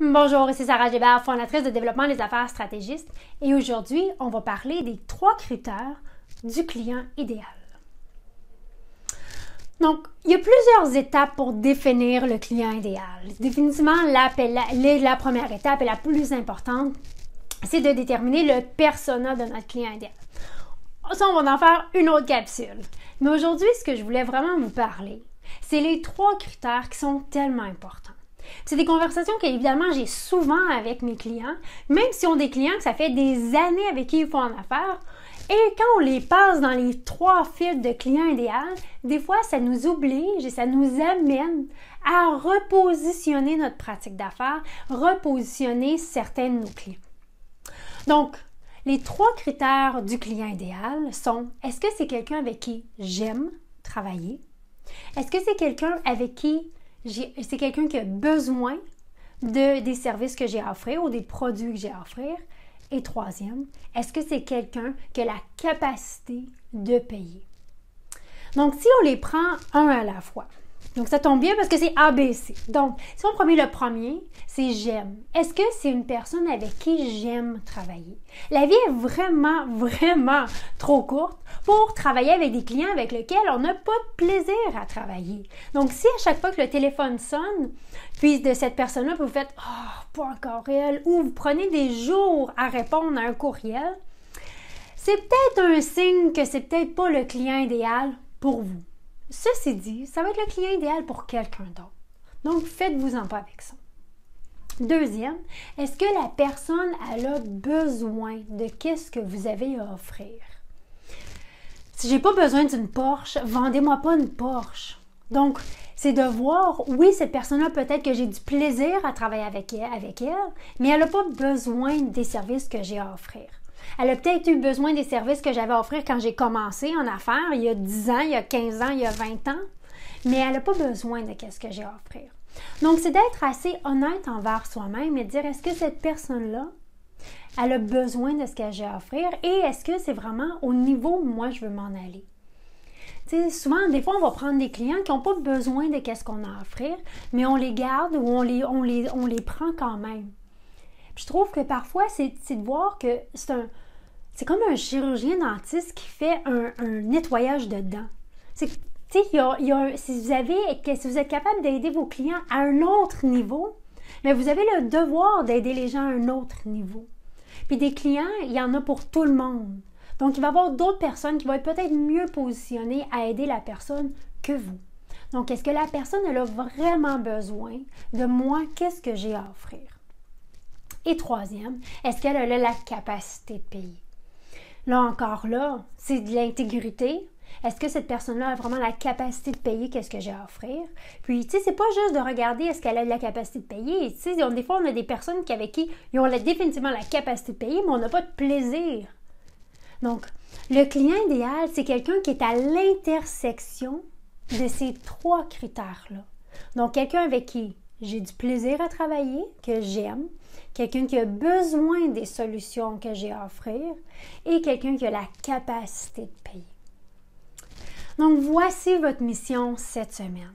Bonjour, ici Sarah Gébert, fondatrice de Développement des affaires stratégistes, et aujourd'hui, on va parler des 3 critères du client idéal. Donc, il y a plusieurs étapes pour définir le client idéal. Définitivement, la première étape et la plus importante, c'est de déterminer le persona de notre client idéal. Ça, on va en faire une autre capsule. Mais aujourd'hui, ce que je voulais vraiment vous parler, c'est les 3 critères qui sont tellement importants. C'est des conversations qu'évidemment j'ai souvent avec mes clients, même si on a des clients que ça fait des années avec qui ils font en affaires, et quand on les passe dans les 3 fils de client idéal, des fois ça nous oblige et ça nous amène à repositionner notre pratique d'affaires, repositionner certains de nos clients. Donc, les 3 critères du client idéal sont: est-ce que c'est quelqu'un avec qui j'aime travailler? Est-ce que c'est quelqu'un avec qui c'est quelqu'un qui a besoin des services que j'ai à offrir ou des produits que j'ai à offrir? Et troisième, est-ce que c'est quelqu'un qui a la capacité de payer? Donc, si on les prend un à la fois, donc ça tombe bien parce que c'est ABC. Donc, si on prend le premier, c'est j'aime. Est-ce que c'est une personne avec qui j'aime travailler? La vie est vraiment, vraiment trop courte pour travailler avec des clients avec lesquels on n'a pas de plaisir à travailler. Donc, si à chaque fois que le téléphone sonne, puis de cette personne-là, vous faites « Oh, pas encore elle » ou vous prenez des jours à répondre à un courriel, c'est peut-être un signe que c'est peut-être pas le client idéal pour vous. Ceci dit, ça va être le client idéal pour quelqu'un d'autre. Donc, faites-vous-en pas avec ça. Deuxième, est-ce que la personne elle a besoin de qu'est-ce que vous avez à offrir? Si j'ai pas besoin d'une Porsche, vendez-moi pas une Porsche. Donc, c'est de voir, oui, cette personne-là, peut-être que j'ai du plaisir à travailler avec elle, mais elle n'a pas besoin des services que j'ai à offrir. Elle a peut-être eu besoin des services que j'avais à offrir quand j'ai commencé en affaires, il y a 10 ans, il y a 15 ans, il y a 20 ans, mais elle n'a pas besoin de ce que j'ai à offrir. Donc, c'est d'être assez honnête envers soi-même et de dire, est-ce que cette personne-là, elle a besoin de ce que j'ai à offrir et est-ce que c'est vraiment au niveau où moi je veux m'en aller? Tu sais, souvent, des fois, on va prendre des clients qui n'ont pas besoin de ce qu'on a à offrir, mais on les garde ou on les prend quand même. Puis je trouve que parfois, c'est de voir que c'est comme un chirurgien dentiste qui fait un nettoyage de dents. Tu sais, si vous êtes capable d'aider vos clients à un autre niveau, mais vous avez le devoir d'aider les gens à un autre niveau. Puis des clients, il y en a pour tout le monde. Donc, il va y avoir d'autres personnes qui vont être peut-être mieux positionnées à aider la personne que vous. Donc, est-ce que la personne, elle a vraiment besoin de moi? Qu'est-ce que j'ai à offrir? Et troisième, est-ce qu'elle a la capacité de payer? Là encore, c'est de l'intégrité. Est-ce que cette personne-là a vraiment la capacité de payer qu'est-ce que j'ai à offrir? Puis, tu sais, c'est pas juste de regarder est-ce qu'elle a la capacité de payer. Tu sais, des fois, on a des personnes avec qui ils ont définitivement la capacité de payer, mais on n'a pas de plaisir. Donc, le client idéal, c'est quelqu'un qui est à l'intersection de ces 3 critères-là. Donc, quelqu'un avec qui j'ai du plaisir à travailler, que j'aime, quelqu'un qui a besoin des solutions que j'ai à offrir et quelqu'un qui a la capacité de payer. Donc, voici votre mission cette semaine.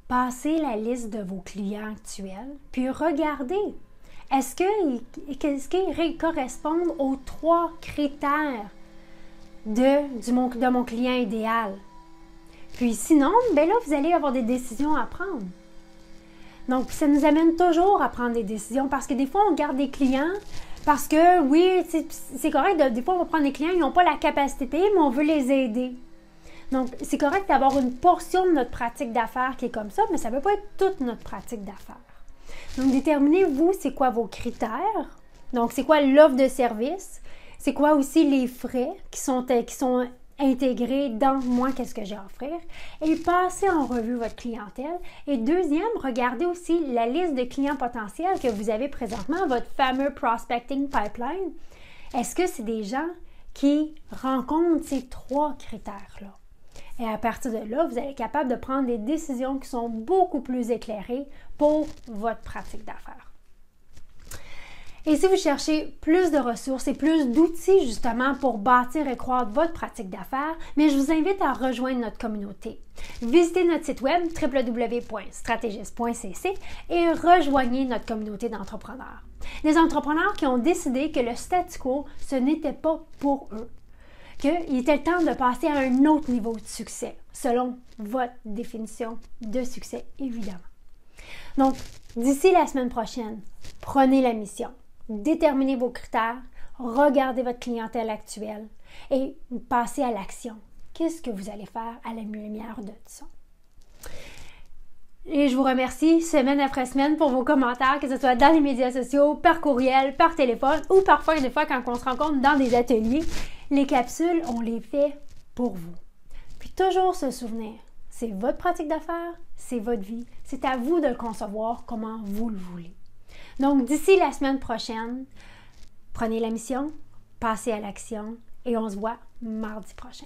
Passez la liste de vos clients actuels, puis regardez. Est-ce qu'ils correspondent aux 3 critères de mon client idéal? Puis sinon, là, vous allez avoir des décisions à prendre. Donc, ça nous amène toujours à prendre des décisions parce que des fois, on garde des clients parce que, oui, c'est correct, des fois, on va prendre des clients, ils n'ont pas la capacité de payer, mais on veut les aider. Donc, c'est correct d'avoir une portion de notre pratique d'affaires qui est comme ça, mais ça ne peut pas être toute notre pratique d'affaires. Donc, déterminez, vous, c'est quoi vos critères. Donc, c'est quoi l'offre de service. C'est quoi aussi les frais qui sont intégrés dans moi, qu'est-ce que j'ai à offrir. Et passez en revue votre clientèle. Et deuxième, regardez aussi la liste de clients potentiels que vous avez présentement, votre fameux prospecting pipeline. Est-ce que c'est des gens qui rencontrent ces 3 critères-là? Et à partir de là, vous allez être capable de prendre des décisions qui sont beaucoup plus éclairées pour votre pratique d'affaires. Et si vous cherchez plus de ressources et plus d'outils justement pour bâtir et croître votre pratique d'affaires, mais je vous invite à rejoindre notre communauté. Visitez notre site web www.strategist.cc et rejoignez notre communauté d'entrepreneurs. Des entrepreneurs qui ont décidé que le statu quo, ce n'était pas pour eux. Qu'il était le temps de passer à un autre niveau de succès, selon votre définition de succès, évidemment. Donc, d'ici la semaine prochaine, prenez la mission. Déterminez vos critères, regardez votre clientèle actuelle et passez à l'action. Qu'est-ce que vous allez faire à la lumière de ça? Et je vous remercie semaine après semaine pour vos commentaires, que ce soit dans les médias sociaux, par courriel, par téléphone ou parfois des fois quand on se rencontre dans des ateliers. Les capsules, on les fait pour vous. Puis toujours se souvenir, c'est votre pratique d'affaires, c'est votre vie. C'est à vous de le concevoir comment vous le voulez. Donc, d'ici la semaine prochaine, prenez la mission, passez à l'action et on se voit mardi prochain.